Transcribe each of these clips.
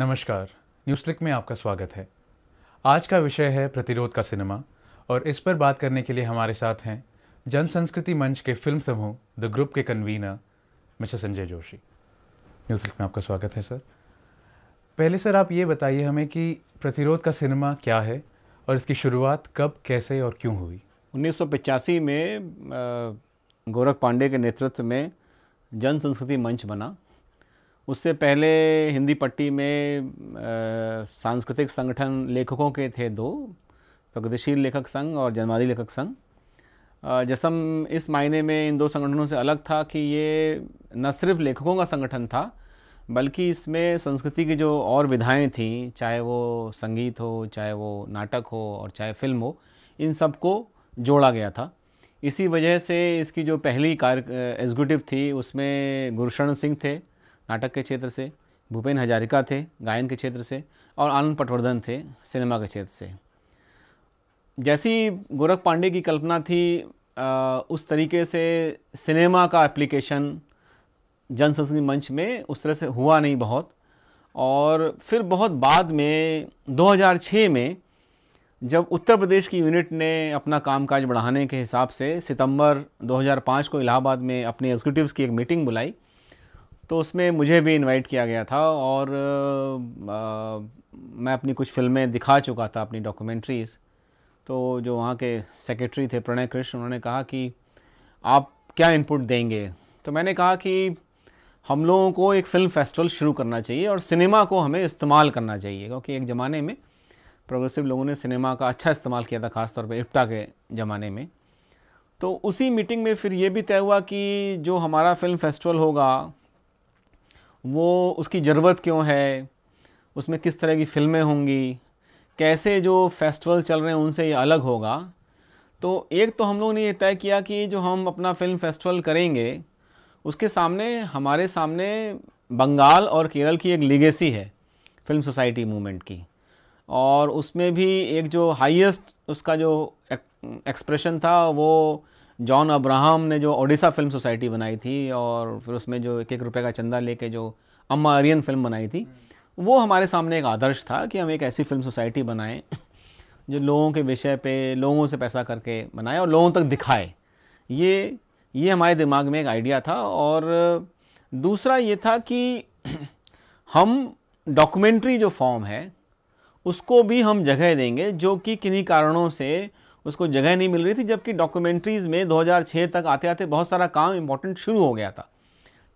नमस्कार, news click में आपका स्वागत है। आज का विषय है प्रतिरोध का सिनेमा और इस पर बात करने के लिए हमारे साथ हैं जन संस्कृति मंच के फिल्म समूह द ग्रुप के convener mister Sanjay Joshi. News click में आपका स्वागत है सर। पहले सर आप ये बताइए हमें कि प्रतिरोध का सिनेमा क्या है और इसकी शुरुआत कब, कैसे और क्यों हुई। 1985 में गोरख पांडे के नेतृत्व में जन संस्कृति मंच बना। उससे पहले हिंदी पट्टी में सांस्कृतिक संगठन लेखकों के थे दो, प्रगतिशील लेखक संघ और जनवादी लेखक संघ। जसम इस मायने में इन दो संगठनों से अलग था कि ये न सिर्फ लेखकों का संगठन था बल्कि इसमें संस्कृति की जो और विधाएं थीं, चाहे वो संगीत हो, चाहे वो नाटक हो और चाहे फिल्म हो, इन सब को जोड़ा गया था। इसी वजह से इसकी जो पहली एग्जीक्यूटिव थी उसमें गुरशरण सिंह थे नाटक के क्षेत्र से, भूपेन हजारिका थे गायन के क्षेत्र से और आनंद पटवर्धन थे सिनेमा के क्षेत्र से। जैसी गोरख पांडे की कल्पना थी उस तरीके से सिनेमा का एप्लीकेशन जन संस्कृति मंच में उस तरह से हुआ नहीं बहुत। और फिर बहुत बाद में 2006 में जब उत्तर प्रदेश की यूनिट ने अपना कामकाज बढ़ाने के हिसाब से सितंबर 2005 को इलाहाबाद में अपनी एग्जीक्यूटिव्स की एक मीटिंग बुलाई, तो उसमें मुझे भी इनवाइट किया गया था और मैं अपनी कुछ फिल्में दिखा चुका था, अपनी डॉक्यूमेंट्रीज़। तो जो वहाँ के सेक्रेटरी थे प्रणय कृष्ण, उन्होंने कहा कि आप क्या इनपुट देंगे। तो मैंने कहा कि हम लोगों को एक फ़िल्म फेस्टिवल शुरू करना चाहिए और सिनेमा को हमें इस्तेमाल करना चाहिए, क्योंकि एक ज़माने में प्रोग्रेसिव लोगों ने सिनेमा का अच्छा इस्तेमाल किया था, ख़ासतौर पर इप्टा के ज़माने में। तो उसी मीटिंग में फिर ये भी तय हुआ कि जो हमारा फ़िल्म फेस्टिवल होगा वो उसकी ज़रूरत क्यों है, उसमें किस तरह की फ़िल्में होंगी, कैसे जो फेस्टिवल चल रहे हैं उनसे ये अलग होगा। तो एक तो हम लोगों ने ये तय किया कि जो हम अपना फ़िल्म फेस्टिवल करेंगे उसके सामने हमारे सामने बंगाल और केरल की एक लीगेसी है फिल्म सोसाइटी मूवमेंट की, और उसमें भी एक जो हाईएस्ट उसका जो एक्सप्रेशन था वो जॉन अब्राहम ने जो ओडिशा फिल्म सोसाइटी बनाई थी और फिर उसमें जो 1-1 रुपये का चंदा लेके जो अम्मा आर्यन फिल्म बनाई थी, वो हमारे सामने एक आदर्श था कि हम एक ऐसी फिल्म सोसाइटी बनाएं जो लोगों के विषय पे लोगों से पैसा करके बनाए और लोगों तक दिखाए। ये हमारे दिमाग में एक आइडिया था। और दूसरा ये था कि हम डॉक्यूमेंट्री जो फॉर्म है उसको भी हम जगह देंगे, जो कि किन्हीं कारणों से उसको जगह नहीं मिल रही थी। जबकि डॉक्यूमेंट्रीज़ में 2006 तक आते आते बहुत सारा काम इम्पोर्टेंट शुरू हो गया था,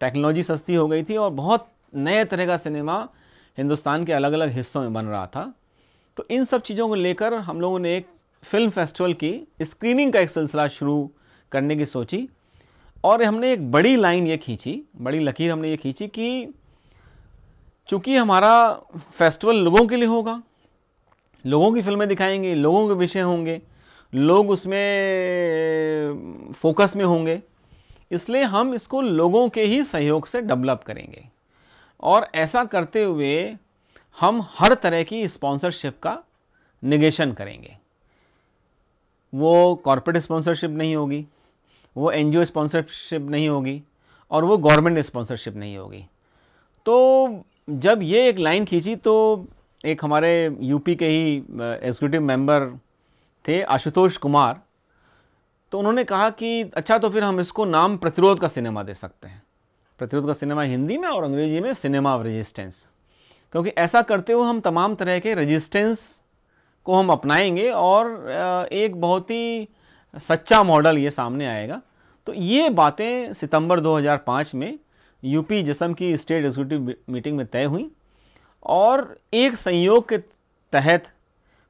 टेक्नोलॉजी सस्ती हो गई थी और बहुत नए तरह का सिनेमा हिंदुस्तान के अलग अलग हिस्सों में बन रहा था। तो इन सब चीज़ों को लेकर हम लोगों ने एक फ़िल्म फेस्टिवल की स्क्रीनिंग का एक सिलसिला शुरू करने की सोची। और हमने एक बड़ी लाइन ये खींची, बड़ी लकीर हमने ये खींची कि चूँकि हमारा फेस्टिवल लोगों के लिए होगा, लोगों की फिल्में दिखाएंगे, लोगों के विषय होंगे, लोग उसमें फोकस में होंगे, इसलिए हम इसको लोगों के ही सहयोग से डेवलप करेंगे। और ऐसा करते हुए हम हर तरह की स्पॉन्सरशिप का निगेशन करेंगे। वो कॉर्पोरेट स्पॉन्सरशिप नहीं होगी, वो एनजीओ स्पॉन्सरशिप नहीं होगी और वो गवर्नमेंट स्पॉन्सरशिप नहीं होगी। तो जब ये एक लाइन खींची तो एक हमारे यूपी के ही एग्जीक्यूटिव मेंबर थे आशुतोष कुमार, तो उन्होंने कहा कि अच्छा, तो फिर हम इसको नाम प्रतिरोध का सिनेमा दे सकते हैं। प्रतिरोध का सिनेमा हिंदी में और अंग्रेजी में सिनेमा ऑफ रेजिस्टेंस, क्योंकि ऐसा करते हुए हम तमाम तरह के रेजिस्टेंस को हम अपनाएंगे और एक बहुत ही सच्चा मॉडल ये सामने आएगा। तो ये बातें सितंबर 2005 में यूपी जसम की स्टेट एग्जीक्यूटिव मीटिंग में तय हुई। और एक संयोग के तहत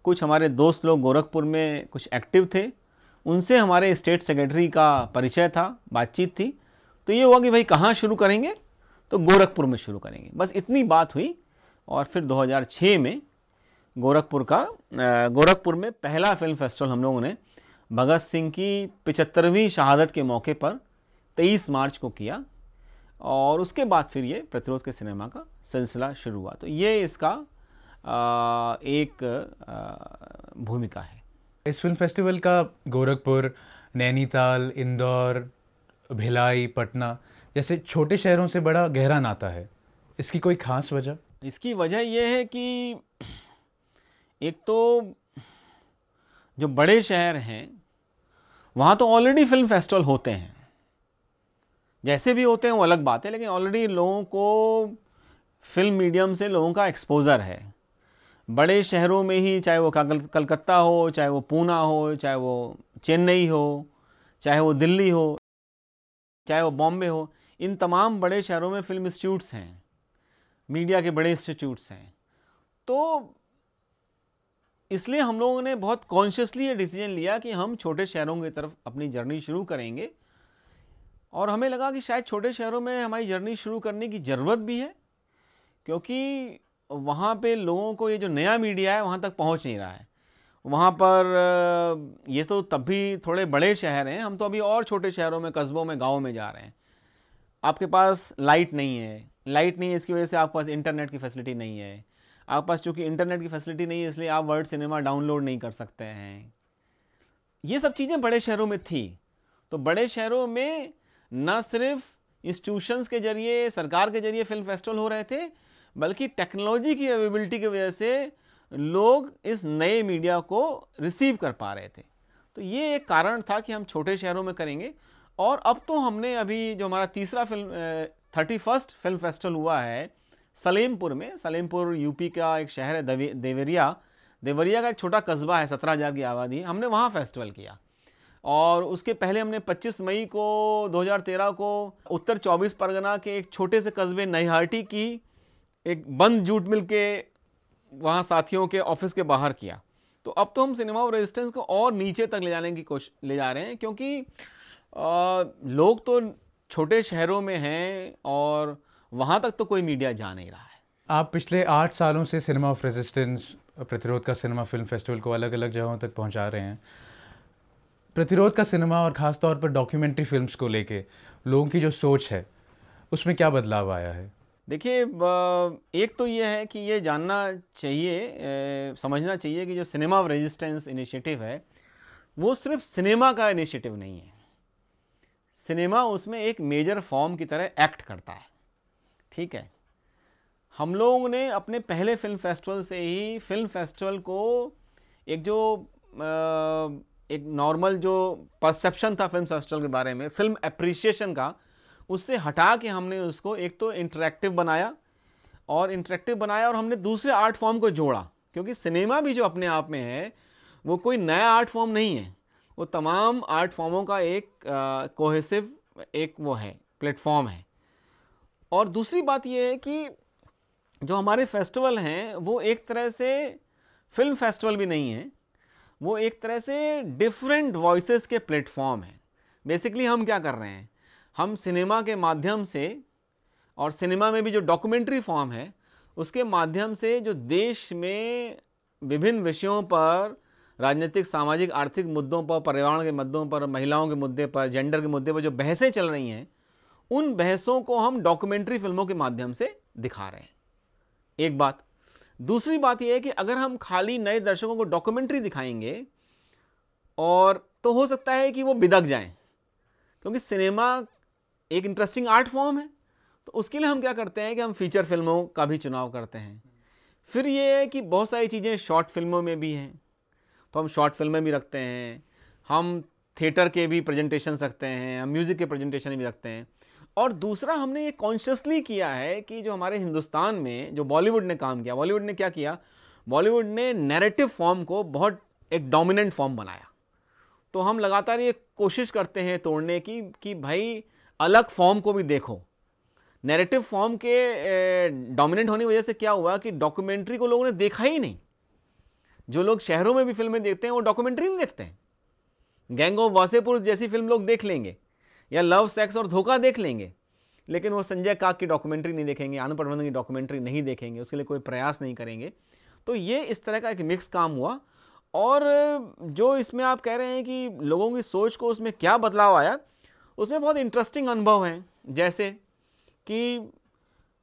कुछ हमारे दोस्त लोग गोरखपुर में कुछ एक्टिव थे, उनसे हमारे स्टेट सेक्रेटरी का परिचय था, बातचीत थी। तो ये हुआ कि भाई कहाँ शुरू करेंगे, तो गोरखपुर में शुरू करेंगे, बस इतनी बात हुई। और फिर 2006 में गोरखपुर में पहला फिल्म फेस्टिवल हम लोगों ने भगत सिंह की 75वीं शहादत के मौके पर 23 मार्च को किया। और उसके बाद फिर ये प्रतिरोध के सिनेमा का सिलसिला शुरू हुआ। तो ये इसका एक भूमिका है। इस फिल्म फेस्टिवल का गोरखपुर, नैनीताल, इंदौर, भिलाई, पटना जैसे छोटे शहरों से बड़ा गहरा नाता है। इसकी कोई खास वजह? इसकी वजह यह है कि एक तो जो बड़े शहर हैं वहाँ तो ऑलरेडी फिल्म फेस्टिवल होते हैं, जैसे भी होते हैं वो अलग बात है, लेकिन ऑलरेडी लोगों को फिल्म मीडियम से लोगों का एक्सपोज़र है। बड़े शहरों में ही, चाहे वो कलकत्ता हो, चाहे वो पूना हो, चाहे वो चेन्नई हो, चाहे वो दिल्ली हो, चाहे वो बॉम्बे हो, इन तमाम बड़े शहरों में फिल्म इंस्टीट्यूट्स हैं, मीडिया के बड़े इंस्टीट्यूट्स हैं। तो इसलिए हम लोगों ने बहुत कॉन्शियसली ये डिसीजन लिया कि हम छोटे शहरों की तरफ अपनी जर्नी शुरू करेंगे, और हमें लगा कि शायद छोटे शहरों में हमारी जर्नी शुरू करने की ज़रूरत भी है, क्योंकि वहाँ पे लोगों को ये जो नया मीडिया है वहाँ तक पहुँच नहीं रहा है। वहाँ पर ये तो तब भी थोड़े बड़े शहर हैं, हम तो अभी और छोटे शहरों में, कस्बों में, गाँव में जा रहे हैं। आपके पास लाइट नहीं है, इसकी वजह से आपके पास इंटरनेट की फैसिलिटी नहीं है। आपके पास चूँकि इंटरनेट की फैसिलिटी नहीं है, इसलिए आप वर्ल्ड सिनेमा डाउनलोड नहीं कर सकते हैं। ये सब चीज़ें बड़े शहरों में थी। तो बड़े शहरों में न सिर्फ इंस्टीट्यूशंस के जरिए, सरकार के जरिए फिल्म फेस्टिवल हो रहे थे, बल्कि टेक्नोलॉजी की अवेलेबिलिटी की वजह से लोग इस नए मीडिया को रिसीव कर पा रहे थे। तो ये एक कारण था कि हम छोटे शहरों में करेंगे। और अब तो हमने अभी जो हमारा तीसरा 31st फिल्म फेस्टिवल हुआ है सलेमपुर में, सलेमपुर यूपी का एक शहर है, देवरिया का एक छोटा कस्बा है, 17,000 की आबादी है, हमने वहाँ फेस्टिवल किया। और उसके पहले हमने 25 मई को 2013 को उत्तर 24 परगना के एक छोटे से कस्बे नईहाटी की एक बंद जूट मिल के वहाँ साथियों के ऑफिस के बाहर किया। तो अब तो हम सिनेमा ऑफ रेजिस्टेंस को और नीचे तक ले जाने की कोशिश ले जा रहे हैं, क्योंकि लोग तो छोटे शहरों में हैं और वहाँ तक तो कोई मीडिया जा नहीं रहा है। आप पिछले 8 सालों से सिनेमा ऑफ रेजिस्टेंस, प्रतिरोध का सिनेमा फिल्म फेस्टिवल को अलग अलग जगहों तक पहुँचा रहे हैं। प्रतिरोध का सिनेमा और ख़ास तौर पर डॉक्यूमेंट्री फिल्म्स को लेके लोगों की जो सोच है उसमें क्या बदलाव आया है? देखिए, एक तो ये है कि ये जानना चाहिए, समझना चाहिए कि जो सिनेमा ऑफ रेजिस्टेंस इनिशिएटिव है वो सिर्फ सिनेमा का इनिशिएटिव नहीं है। सिनेमा उसमें एक मेजर फॉर्म की तरह एक्ट करता है, ठीक है। हम लोगों ने अपने पहले फिल्म फेस्टिवल से ही फिल्म फेस्टिवल को एक नॉर्मल जो परसेप्शन था फिल्म फेस्टिवल के बारे में, फिल्म एप्रिसिएशन का, उससे हटा के हमने उसको एक तो इंटरेक्टिव बनाया और हमने दूसरे आर्ट फॉर्म को जोड़ा, क्योंकि सिनेमा भी जो अपने आप में है वो कोई नया आर्ट फॉर्म नहीं है, वो तमाम आर्ट फॉर्मों का एक कोहेसिव एक वो है, प्लेटफॉर्म है। और दूसरी बात ये है कि जो हमारे फेस्टिवल हैं वो एक तरह से फिल्म फेस्टिवल भी नहीं है, वो एक तरह से डिफरेंट वॉइसेस के प्लेटफॉर्म है। बेसिकली हम क्या कर रहे हैं, हम सिनेमा के माध्यम से, और सिनेमा में भी जो डॉक्यूमेंट्री फॉर्म है उसके माध्यम से, जो देश में विभिन्न विषयों पर, राजनीतिक, सामाजिक, आर्थिक मुद्दों पर, पर्यावरण के मुद्दों पर, महिलाओं के मुद्दे पर, जेंडर के मुद्दे पर जो बहसें चल रही हैं, उन बहसों को हम डॉक्यूमेंट्री फिल्मों के माध्यम से दिखा रहे हैं। एक बात। दूसरी बात यह है कि अगर हम खाली नए दर्शकों को डॉक्यूमेंट्री दिखाएंगे और तो हो सकता है कि वो बिदक जाएं, क्योंकि सिनेमा एक इंटरेस्टिंग आर्ट फॉर्म है। तो उसके लिए हम क्या करते हैं कि हम फीचर फिल्मों का भी चुनाव करते हैं। फिर ये है कि बहुत सारी चीज़ें शॉर्ट फिल्मों में भी हैं, तो हम शॉर्ट फिल्में भी रखते हैं, हम थिएटर के भी प्रेजेंटेशंस रखते हैं, हम म्यूज़िक के प्रेजेंटेशन भी रखते हैं। और दूसरा, हमने ये कॉन्शियसली किया है कि जो हमारे हिंदुस्तान में जो बॉलीवुड ने काम किया, बॉलीवुड ने क्या किया, बॉलीवुड ने नैरेटिव फॉर्म को बहुत एक डोमिनेंट फॉर्म बनाया। तो हम लगातार ये कोशिश करते हैं तोड़ने की कि भाई अलग फॉर्म को भी देखो। नैरेटिव फॉर्म के डोमिनेंट होने की वजह से क्या हुआ कि डॉक्यूमेंट्री को लोगों ने देखा ही नहीं। जो लोग शहरों में भी फिल्में देखते हैं वो डॉक्यूमेंट्री नहीं देखते हैं। गैंग ऑफ वासेपुर जैसी फिल्म लोग देख लेंगे, या लव, सेक्स और धोखा देख लेंगे, लेकिन वो संजय काक की डॉक्यूमेंट्री नहीं देखेंगे, आनंद पटवर्धन की डॉक्यूमेंट्री नहीं देखेंगे, उसके लिए कोई प्रयास नहीं करेंगे। तो ये इस तरह का एक मिक्स काम हुआ। और जो इसमें आप कह रहे हैं कि लोगों की सोच को उसमें क्या बदलाव आया, उसमें बहुत इंटरेस्टिंग अनुभव हैं। जैसे कि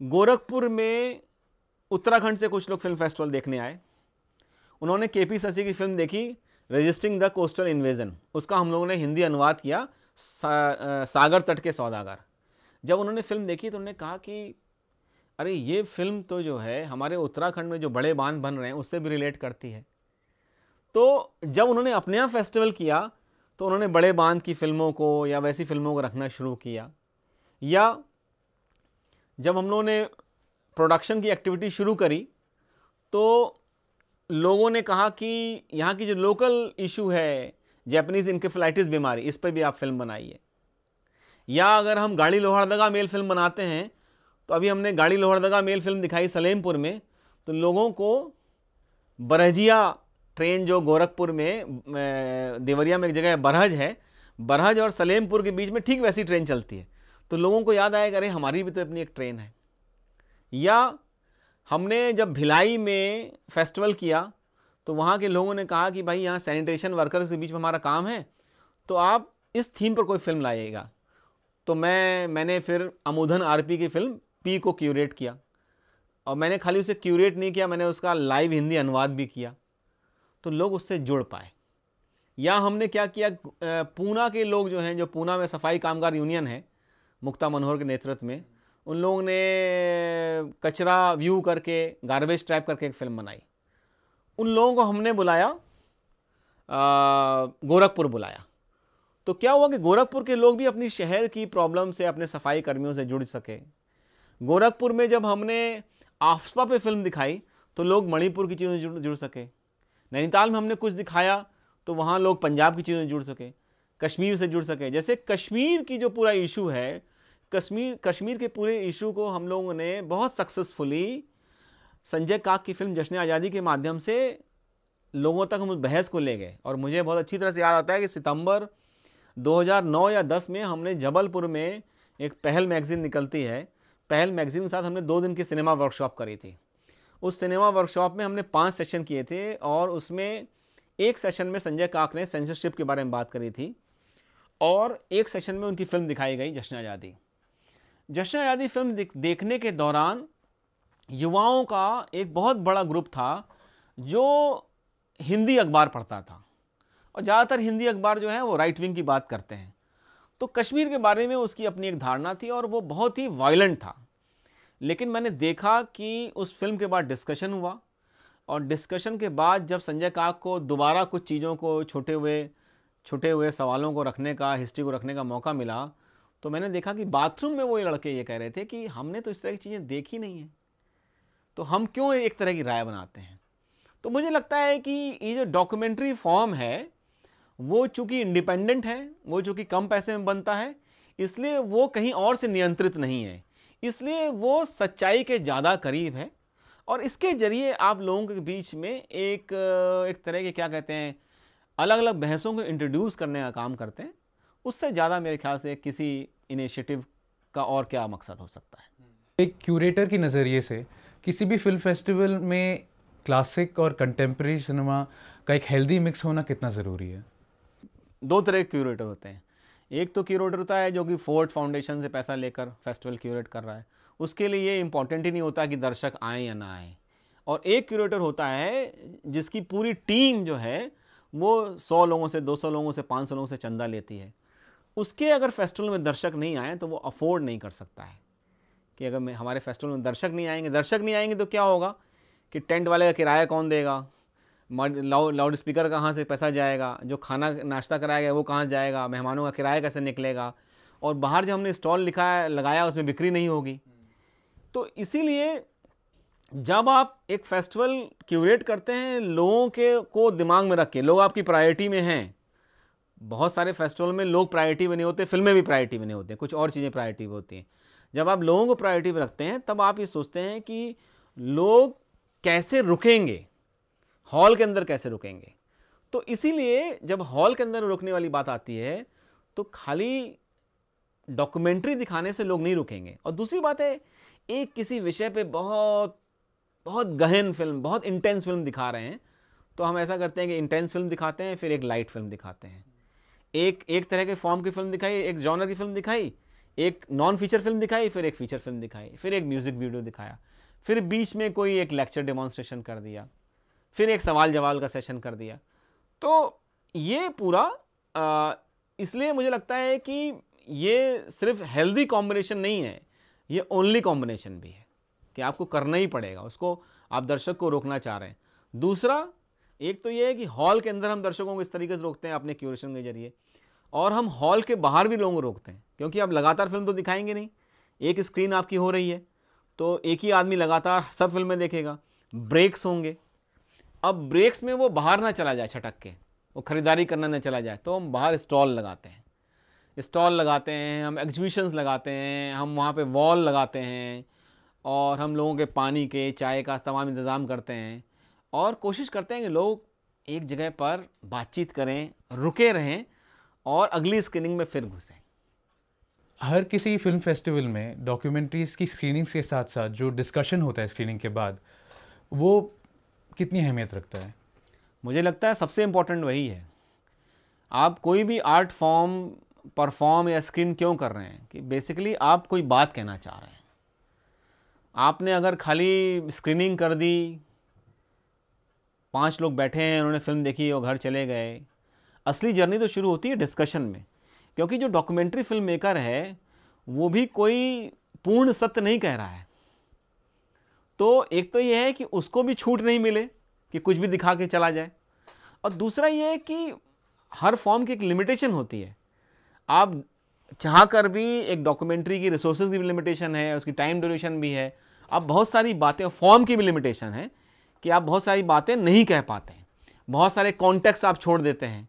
गोरखपुर में उत्तराखंड से कुछ लोग फिल्म फेस्टिवल देखने आए, उन्होंने केपी शशि की फिल्म देखी, रजिस्टिंग द कोस्टल इन्वेजन। उसका हम लोगों ने हिंदी अनुवाद किया, सागर तट के सौदागर। जब उन्होंने फिल्म देखी तो उन्होंने कहा कि अरे ये फिल्म तो जो है हमारे उत्तराखंड में जो बड़े बांध बन रहे हैं उससे भी रिलेट करती है। तो जब उन्होंने अपने यहाँ फेस्टिवल किया तो उन्होंने बड़े बांध की फिल्मों को या वैसी फिल्मों को रखना शुरू किया, या जब हम लोगों ने प्रोडक्शन की एक्टिविटी शुरू करी तो लोगों ने कहा कि यहाँ की जो लोकल इशू है जैपनीज़ इंकेफेलाइटिस बीमारी, इस पर भी आप फिल्म बनाइए। या अगर हम गाड़ी लोहरदगा मेल फिल्म बनाते हैं तो अभी हमने गाड़ी लोहरदगा मेल फिल्म दिखाई सलेमपुर में, तो लोगों को बरहजिया ट्रेन जो गोरखपुर में देवरिया में एक जगह बरहज है, बरहज और सलेमपुर के बीच में ठीक वैसी ट्रेन चलती है, तो लोगों को याद आएगा अरे हमारी भी तो अपनी एक ट्रेन है। या हमने जब भिलाई में फेस्टिवल किया तो वहाँ के लोगों ने कहा कि भाई यहाँ सैनिटेशन वर्कर्स के बीच में हमारा काम है, तो आप इस थीम पर कोई फिल्म लाइएगा। तो मैंने फिर अमूधन आरपी की फिल्म पी को क्यूरेट किया, और मैंने खाली उसे क्यूरेट नहीं किया, मैंने उसका लाइव हिंदी अनुवाद भी किया, तो लोग उससे जुड़ पाए। या हमने क्या किया, पूना के लोग जो हैं, जो पूना में सफाई कामगार यूनियन है मुक्ता मनोहर के नेतृत्व में, उन लोगों ने कचरा व्यू करके गार्बेज ट्रैप करके एक फिल्म बनाई। उन लोगों को हमने बुलाया, गोरखपुर बुलाया, तो क्या हुआ कि गोरखपुर के लोग भी अपनी शहर की प्रॉब्लम से, अपने सफाई कर्मियों से जुड़ सके। गोरखपुर में जब हमने आफ्सपा पे फिल्म दिखाई तो लोग मणिपुर की चीज़ों से जुड़ सके। नैनीताल में हमने कुछ दिखाया तो वहाँ लोग पंजाब की चीज़ों से जुड़ सके, कश्मीर से जुड़ सके। जैसे कश्मीर की जो पूरा इशू है, कश्मीर के पूरे इशू को हम लोगों ने बहुत सक्सेसफुली संजय काक की फिल्म जश्न आज़ादी के माध्यम से लोगों तक हम उस बहस को ले गए। और मुझे बहुत अच्छी तरह से याद आता है कि सितंबर 2009 या 10 में हमने जबलपुर में एक पहल मैगज़ीन निकलती है, पहल मैगज़ीन के साथ हमने 2 दिन की सिनेमा वर्कशॉप करी थी। उस सिनेमा वर्कशॉप में हमने 5 सेशन किए थे, और उसमें एक सेशन में संजय काक ने सेंसरशिप के बारे में बात करी थी, और एक सेशन में उनकी फिल्म दिखाई गई जश्न आज़ादी। जश्न आज़ादी फिल्म देखने के दौरान युवाओं का एक बहुत बड़ा ग्रुप था जो हिंदी अखबार पढ़ता था, और ज़्यादातर हिंदी अखबार जो है वो राइट विंग की बात करते हैं। तो कश्मीर के बारे में उसकी अपनी एक धारणा थी, और वो बहुत ही वायलेंट था। लेकिन मैंने देखा कि उस फिल्म के बाद डिस्कशन हुआ, और डिस्कशन के बाद जब संजय काक को दोबारा कुछ चीज़ों को छुटे हुए सवालों को रखने का, हिस्ट्री को रखने का मौका मिला, तो मैंने देखा कि बाथरूम में वो लड़के ये कह रहे थे कि हमने तो इस तरह की चीज़ें देखी नहीं हैं, तो हम क्यों एक तरह की राय बनाते हैं। तो मुझे लगता है कि ये जो डॉक्यूमेंट्री फॉर्म है वो चूँकि इंडिपेंडेंट है, वो चूँकि कम पैसे में बनता है, इसलिए वो कहीं और से नियंत्रित नहीं है, इसलिए वो सच्चाई के ज़्यादा करीब है। और इसके ज़रिए आप लोगों के बीच में एक तरह के क्या कहते हैं, अलग अलग बहसों को इंट्रोड्यूस करने का काम करते हैं। उससे ज़्यादा मेरे ख्याल से किसी इनिशिएटिव का और क्या मकसद हो सकता है। एक क्यूरेटर की नज़रिए से किसी भी फिल्म फेस्टिवल में क्लासिक और कंटेम्प्रेरी सिनेमा का एक हेल्दी मिक्स होना कितना ज़रूरी है? 2 तरह के क्यूरेटर होते हैं। एक तो क्यूरेटर होता है जो कि फोर्ड फाउंडेशन से पैसा लेकर फेस्टिवल क्यूरेट कर रहा है, उसके लिए ये इंपॉर्टेंट ही नहीं होता कि दर्शक आएँ या ना आएँ। और एक क्यूरेटर होता है जिसकी पूरी टीम जो है वो 100 लोगों से, 200 लोगों से, 500 लोगों से चंदा लेती है। उसके अगर फेस्टिवल में दर्शक नहीं आए तो वो अफोर्ड नहीं कर सकता है कि अगर हमारे फेस्टिवल में दर्शक नहीं आएंगे तो क्या होगा कि टेंट वाले का किराया कौन देगा, लाउड स्पीकर कहाँ से पैसा जाएगा, जो खाना नाश्ता कराया गया वो कहाँ जाएगा, मेहमानों का किराया कैसे निकलेगा, और बाहर जो हमने स्टॉल लगाया उसमें बिक्री नहीं होगी। तो इसीलिए जब आप एक फेस्टिवल क्यूरेट करते हैं, लोगों को दिमाग में रख के, लोग आपकी प्रायोरिटी में हैं। बहुत सारे फेस्टिवल में लोग प्रायोरिटी में नहीं होते, फिल्में भी प्रायोरिटी में नहीं होती, कुछ और चीज़ें प्रायोरिटी में होती हैं। जब आप लोगों को प्रायोरिटी में रखते हैं तब आप ये सोचते हैं कि लोग कैसे रुकेंगे, हॉल के अंदर कैसे रुकेंगे। तो इसीलिए जब हॉल के अंदर रुकने वाली बात आती है तो खाली डॉक्यूमेंट्री दिखाने से लोग नहीं रुकेंगे। और दूसरी बात है, एक किसी विषय पे बहुत बहुत गहन फिल्म, बहुत इंटेंस फिल्म दिखा रहे हैं, तो हम ऐसा करते हैं कि इंटेंस फिल्म दिखाते हैं, फिर एक लाइट फिल्म दिखाते हैं। एक तरह के फॉर्म की फिल्म दिखाई, एक जॉनर की फिल्म दिखाई, एक नॉन फीचर फिल्म दिखाई, फिर एक फीचर फिल्म दिखाई, फिर एक म्यूज़िक वीडियो दिखाया, फिर बीच में कोई एक लेक्चर डेमॉन्स्ट्रेशन कर दिया, फिर एक सवाल जवाब का सेशन कर दिया। तो ये पूरा इसलिए मुझे लगता है कि ये सिर्फ हेल्दी कॉम्बिनेशन नहीं है, ये ओनली कॉम्बिनेशन भी है। कि आपको करना ही पड़ेगा, उसको आप दर्शक को रोकना चाह रहे हैं। दूसरा, एक तो ये है कि हॉल के अंदर हम दर्शकों को इस तरीके से रोकते हैं अपने क्यूरेशन के जरिए, और हम हॉल के बाहर भी लोगों को रोकते हैं, क्योंकि आप लगातार फिल्म तो दिखाएंगे नहीं, एक स्क्रीन आपकी हो रही है तो एक ही आदमी लगातार सब फिल्में देखेगा, ब्रेक्स होंगे। अब ब्रेक्स में वो बाहर ना चला जाए छटक के, वो खरीदारी करना ना चला जाए, तो हम बाहर स्टॉल लगाते हैं, हम एग्जीबिशंस लगाते हैं, हम वहाँ पे वॉल लगाते हैं, और हम लोगों के पानी के, चाय का तमाम इंतज़ाम करते हैं, और कोशिश करते हैं कि लोग एक जगह पर बातचीत करें, रुके रहें और अगली स्क्रीनिंग में फिर घुसें। हर किसी फिल्म फेस्टिवल में डॉक्यूमेंट्रीज़ की स्क्रीनिंग्स के साथ साथ जो डिस्कशन होता है स्क्रीनिंग के बाद, वो कितनी अहमियत रखता है? मुझे लगता है सबसे इम्पोर्टेंट वही है। आप कोई भी आर्ट फॉर्म परफॉर्म या स्क्रीन क्यों कर रहे हैं कि बेसिकली आप कोई बात कहना चाह रहे हैं। आपने अगर खाली स्क्रीनिंग कर दी, 5 लोग बैठे हैं, उन्होंने फिल्म देखी और घर चले गए, असली जर्नी तो शुरू होती है डिस्कशन में, क्योंकि जो डॉक्यूमेंट्री फिल्म मेकर है वो भी कोई पूर्ण सत्य नहीं कह रहा है। तो एक तो ये है कि उसको भी छूट नहीं मिले कि कुछ भी दिखा के चला जाए, और दूसरा ये है कि हर फॉर्म की एक लिमिटेशन होती है। आप चाह कर भी, एक डॉक्यूमेंट्री की रिसोर्सेज की भी लिमिटेशन है, उसकी टाइम ड्यूरेशन भी है, आप बहुत सारी बातें, फॉर्म की भी लिमिटेशन है कि आप बहुत सारी बातें नहीं कह पाते हैं, बहुत सारे कॉन्टेक्स्ट आप छोड़ देते हैं,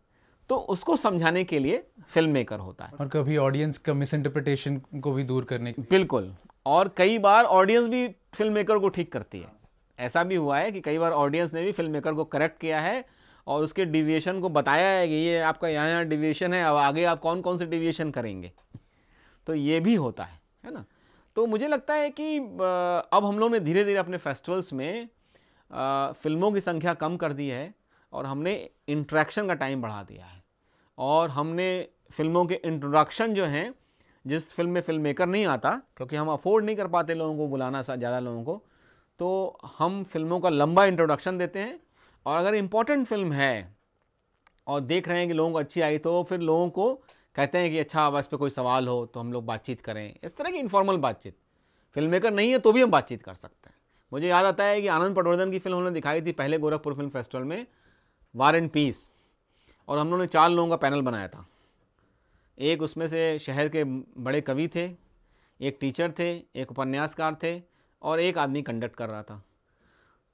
तो उसको समझाने के लिए फिल्म मेकर होता है। और कभी ऑडियंस का मिस इंटरप्रिटेशन को भी दूर करने की। बिल्कुल, और कई बार ऑडियंस भी फिल्म मेकर को ठीक करती है। ऐसा भी हुआ है कि कई बार ऑडियंस ने भी फिल्म मेकर को करेक्ट किया है और उसके डिविएशन को बताया है कि ये आपका यहाँ डिविएशन है, अब आगे आप कौन कौन से डिविएशन करेंगे। तो ये भी होता है ना। तो मुझे लगता है कि अब हम लोग ने धीरे धीरे अपने फेस्टिवल्स में फिल्मों की संख्या कम कर दी है, और हमने इंट्रैक्शन का टाइम बढ़ा दिया है, और हमने फिल्मों के इंट्रोडक्शन जो हैं, जिस फिल्म में फिल्म मेकर नहीं आता, क्योंकि हम अफोर्ड नहीं कर पाते लोगों को बुलाना ज़्यादा लोगों को, तो हम फिल्मों का लंबा इंट्रोडक्शन देते हैं, और अगर इम्पॉर्टेंट फिल्म है और देख रहे हैं कि लोगों को अच्छी आई, तो फिर लोगों को कहते हैं कि अच्छा अब इस पर कोई सवाल हो तो हम लोग बातचीत करें। इस तरह की इनफॉर्मल बातचीत, फिल्म मेकर नहीं है तो भी हम बातचीत कर सकते हैं। मुझे याद आता है कि आनंद पटवर्धन की फिल्म हमने दिखाई थी पहले गोरखपुर फिल्म फेस्टिवल में, वार एंड पीस, और हम लोगों ने 4 लोगों का पैनल बनाया था। एक उसमें से शहर के बड़े कवि थे, एक टीचर थे, एक उपन्यासकार थे, और एक आदमी कंडक्ट कर रहा था।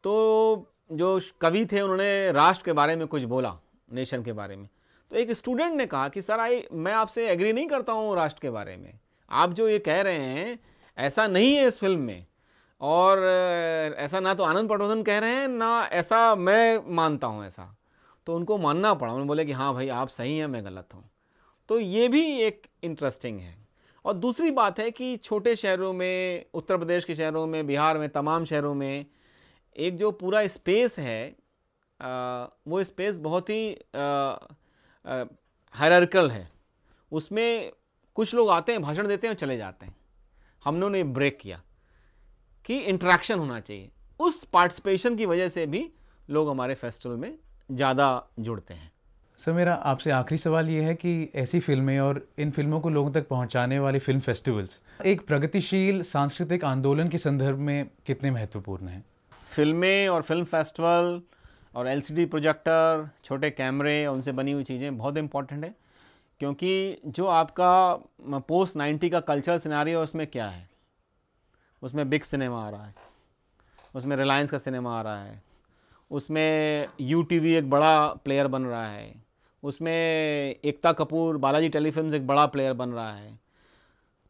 तो जो कवि थे उन्होंने राष्ट्र के बारे में कुछ बोला, नेशन के बारे में। तो एक स्टूडेंट ने कहा कि सर मैं आपसे एग्री नहीं करता हूँ राष्ट्र के बारे में, आप जो ये कह रहे हैं ऐसा नहीं है इस फिल्म में, और ऐसा ना तो आनंद पटवर्धन कह रहे हैं ना ऐसा मैं मानता हूँ ऐसा। तो उनको मानना पड़ा, उन्होंने बोले कि हाँ भाई आप सही हैं, मैं गलत हूँ। तो ये भी एक इंटरेस्टिंग है। और दूसरी बात है कि छोटे शहरों में, उत्तर प्रदेश के शहरों में, बिहार में, तमाम शहरों में एक जो पूरा स्पेस है, वो स्पेस बहुत ही हायरार्किकल है। उसमें कुछ लोग आते हैं, भाषण देते हैं और चले जाते हैं। हम लोगों ने ब्रेक किया कि इंटरेक्शन होना चाहिए। उस पार्टिसिपेशन की वजह से भी लोग हमारे फेस्टिवल में ज़्यादा जुड़ते हैं। सर, मेरा आपसे आखिरी सवाल ये है कि ऐसी फिल्में और इन फिल्मों को लोगों तक पहुंचाने वाले फिल्म फेस्टिवल्स एक प्रगतिशील सांस्कृतिक आंदोलन के संदर्भ में कितने महत्वपूर्ण हैं? फिल्में और फिल्म फेस्टिवल और एलसीडी प्रोजेक्टर, छोटे कैमरे, उनसे बनी हुई चीज़ें बहुत इम्पॉर्टेंट है, क्योंकि जो आपका पोस्ट 90 का कल्चरल सिनेरियो है, उसमें क्या है, उसमें बिग सिनेमा आ रहा है, उसमें रिलायंस का सिनेमा आ रहा है, उसमें यूटीवी एक बड़ा प्लेयर बन रहा है, उसमें एकता कपूर, बालाजी टेलीफिल्म्स एक बड़ा प्लेयर बन रहा है।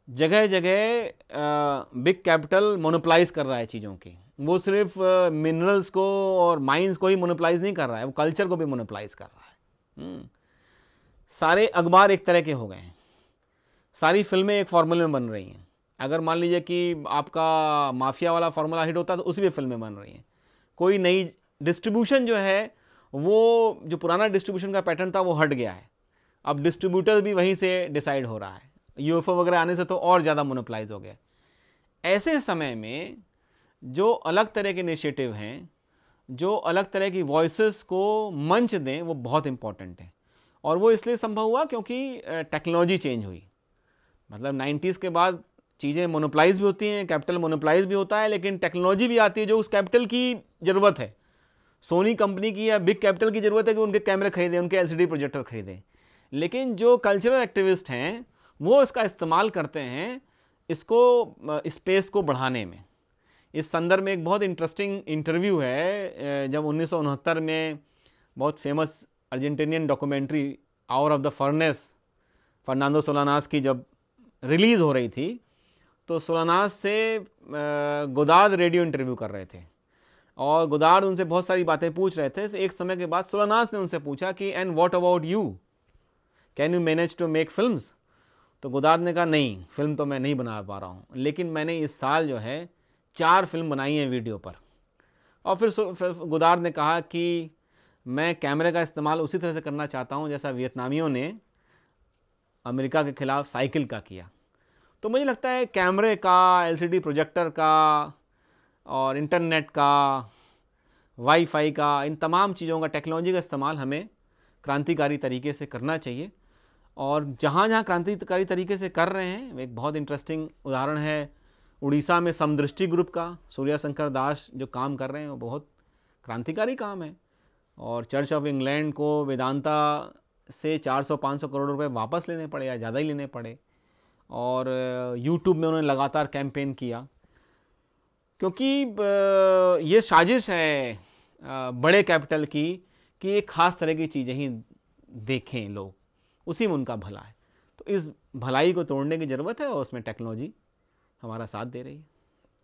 जगह जगह बिग कैपिटल मोनोपलाइज कर रहा है चीज़ों की। वो सिर्फ मिनरल्स को और माइंस को ही मोनोपलाइज नहीं कर रहा है, वो कल्चर को भी मोनोपलाइज कर रहा है। सारे अखबार एक तरह के हो गए हैं, सारी फिल्में एक फार्मूले में बन रही हैं। अगर मान लीजिए कि आपका माफिया वाला फार्मूला हिट होता है तो उसी भी फिल्में बन रही हैं। कोई नई डिस्ट्रीब्यूशन जो है, वो जो पुराना डिस्ट्रीब्यूशन का पैटर्न था वो हट गया है। अब डिस्ट्रीब्यूटर भी वहीं से डिसाइड हो रहा है। यूएफओ वगैरह आने से तो और ज़्यादा मोनोपलाइज हो गया। ऐसे समय में जो अलग तरह के इनिशिएटिव हैं, जो अलग तरह की वॉइसेस को मंच दें, वो बहुत इम्पॉर्टेंट है। और वो इसलिए संभव हुआ क्योंकि टेक्नोलॉजी चेंज हुई। मतलब 90s के बाद चीज़ें मोनोपलाइज भी होती हैं, कैपिटल मोनोपलाइज भी होता है, लेकिन टेक्नोलॉजी भी आती है जो उस कैपिटल की ज़रूरत है। सोनी कंपनी की या बिग कैपिटल की ज़रूरत है कि उनके कैमरे खरीदें, उनके एलसीडी प्रोजेक्टर खरीदें, लेकिन जो कल्चरल एक्टिविस्ट हैं वो इसका इस्तेमाल करते हैं इसको स्पेस को बढ़ाने में। इस संदर्भ में एक बहुत इंटरेस्टिंग इंटरव्यू है, जब 1969 में बहुत famous Argentinian documentary hour of the furnace Fernando Solanas की जब रिलीज़ हो रही थी, तो सोलानास से गोदार्ड रेडियो इंटरव्यू कर रहे थे और गोदार्ड उनसे बहुत सारी बातें पूछ रहे थे। तो एक समय के बाद सोलानास ने उनसे पूछा कि and what about you, can you manage to make films? तो गोदार्ड ने कहा नहीं, फिल्म तो मैं नहीं बना पा रहा हूँ, लेकिन मैंने इस साल जो है 4 फिल्म बनाई हैं वीडियो पर। और फिर गोदार्ड ने कहा कि मैं कैमरे का इस्तेमाल उसी तरह से करना चाहता हूँ जैसा वियतनामियों ने अमेरिका के ख़िलाफ़ साइकिल का किया। तो मुझे लगता है कैमरे का, एलसीडी प्रोजेक्टर का और इंटरनेट का, वाईफाई का, इन तमाम चीज़ों का, टेक्नोलॉजी का इस्तेमाल हमें क्रांतिकारी तरीके से करना चाहिए। और जहाँ जहाँ क्रांतिकारी तरीके से कर रहे हैं, एक बहुत इंटरेस्टिंग उदाहरण है उड़ीसा में समदृष्टि ग्रुप का, सूर्या शंकर दास जो काम कर रहे हैं वो बहुत क्रांतिकारी काम है। और चर्च ऑफ इंग्लैंड को वेदांता से 400-500 करोड़ रुपए वापस लेने पड़े या ज़्यादा ही लेने पड़े। और यूट्यूब में उन्होंने लगातार कैंपेन किया, क्योंकि ये साजिश है बड़े कैपिटल की कि एक ख़ास तरह की चीज़ें ही देखें लोग, उसी में उनका भला है। तो इस भलाई को तोड़ने की ज़रूरत है और उसमें टेक्नोलॉजी हमारा साथ दे रही है।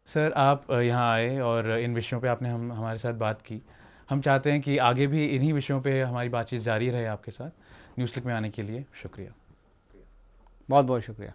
सर, आप यहाँ आए और इन विषयों पे आपने हमारे साथ बात की। हम चाहते हैं कि आगे भी इन्हीं विषयों पे हमारी बातचीत जारी रहे आपके साथ। न्यूज़ क्लिक में आने के लिए शुक्रिया। बहुत बहुत शुक्रिया।